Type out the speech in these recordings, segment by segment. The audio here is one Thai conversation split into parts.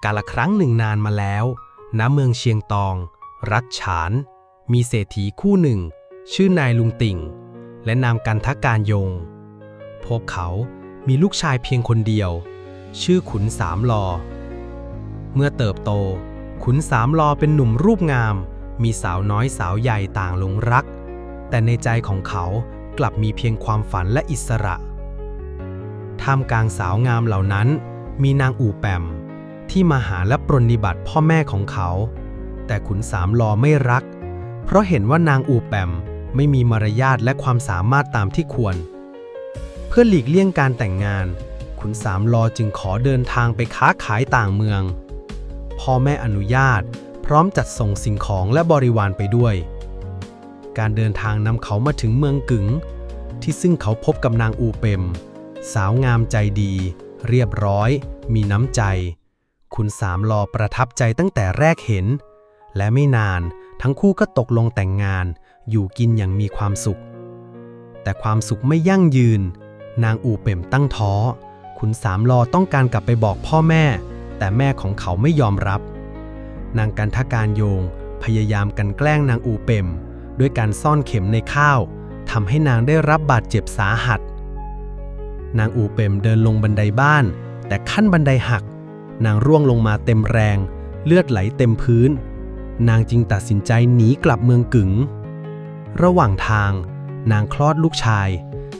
กาลครั้งหนึ่งนานมาแล้วณเมืองเชียงตองรัฐฉานมีเศรษฐีคู่หนึ่งชื่อนายลุงติ่งและนามกันทการยงพวกเขามีลูกชายเพียงคนเดียวชื่อขุนสามลอเมื่อเติบโตขุนสามลอเป็นหนุ่มรูปงามมีสาวน้อยสาวใหญ่ต่างหลงรักแต่ในใจของเขากลับมีเพียงความฝันและอิสระท่ามกลางสาวงามเหล่านั้นมีนางอู่แปมที่มาหาและปรนนิบัติพ่อแม่ของเขาแต่ขุนสามลอไม่รักเพราะเห็นว่านางอู่แปมไม่มีมารยาทและความสามารถตามที่ควรเพื่อหลีกเลี่ยงการแต่งงานขุนสามลอจึงขอเดินทางไปค้าขายต่างเมืองพ่อแม่อนุญาตพร้อมจัดส่งสิ่งของและบริวารไปด้วยการเดินทางนำเขามาถึงเมืองกึ๋งที่ซึ่งเขาพบกับนางอูเปมสาวงามใจดีเรียบร้อยมีน้ำใจขุนสามลอประทับใจตั้งแต่แรกเห็นและไม่นานทั้งคู่ก็ตกลงแต่งงานอยู่กินอย่างมีความสุขแต่ความสุขไม่ยั่งยืนนางอูเปมตั้งท้อขุนสามลอต้องการกลับไปบอกพ่อแม่แต่แม่ของเขาไม่ยอมรับนางกันทการโยงพยายามกลั่นแกล้งนางอูเปมด้วยการซ่อนเข็มในข้าวทำให้นางได้รับบาดเจ็บสาหัสนางอูเปมเดินลงบันไดบ้านแต่ขั้นบันไดหักนางร่วงลงมาเต็มแรงเลือดไหลเต็มพื้นนางจึงตัดสินใจหนีกลับเมืองกึ๋งระหว่างทางนางคลอดลูกชาย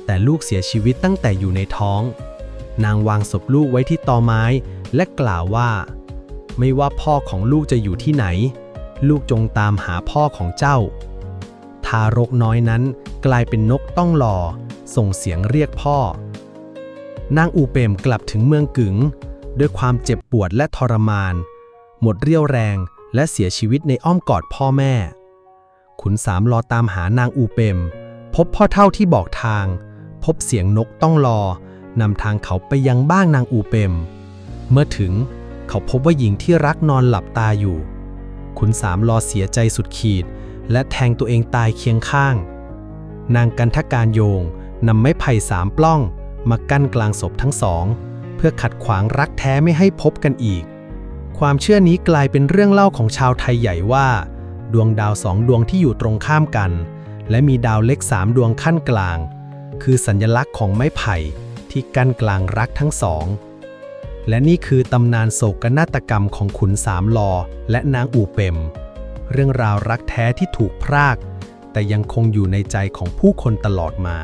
แต่ลูกเสียชีวิตตั้งแต่อยู่ในท้องนางวางศพลูกไว้ที่ตอไม้และกล่าวว่าไม่ว่าพ่อของลูกจะอยู่ที่ไหนลูกจงตามหาพ่อของเจ้าทารกน้อยนั้นกลายเป็นนกต้องหล่อส่งเสียงเรียกพ่อนางอูเปมกลับถึงเมืองกึ๋งด้วยความเจ็บปวดและทรมานหมดเรี่ยวแรงและเสียชีวิตในอ้อมกอดพ่อแม่ขุนสามลอตามหานางอูเปมพบพ่อเฒ่าที่บอกทางพบเสียงนกต้องรอนำทางเขาไปยังบ้านนางอูเปมเมื่อถึงเขาพบว่าหญิงที่รักนอนหลับตาอยู่ขุนสามลอเสียใจสุดขีดและแทงตัวเองตายเคียงข้างนางกันทการโยงนำไม้ไผ่3 ปล้องมากั้นกลางศพทั้งสองเพื่อขัดขวางรักแท้ไม่ให้พบกันอีกความเชื่อนี้กลายเป็นเรื่องเล่าของชาวไทยใหญ่ว่าดวงดาว2 ดวงที่อยู่ตรงข้ามกันและมีดาวเล็ก3 ดวงขั้นกลางคือสัญลักษณ์ของไม้ไผ่ที่กั้นกลางรักทั้งสองและนี่คือตำนานโศกนาฏกรรมของขุนสามลอและนางอูเปมเรื่องราวรักแท้ที่ถูกพรากแต่ยังคงอยู่ในใจของผู้คนตลอดมา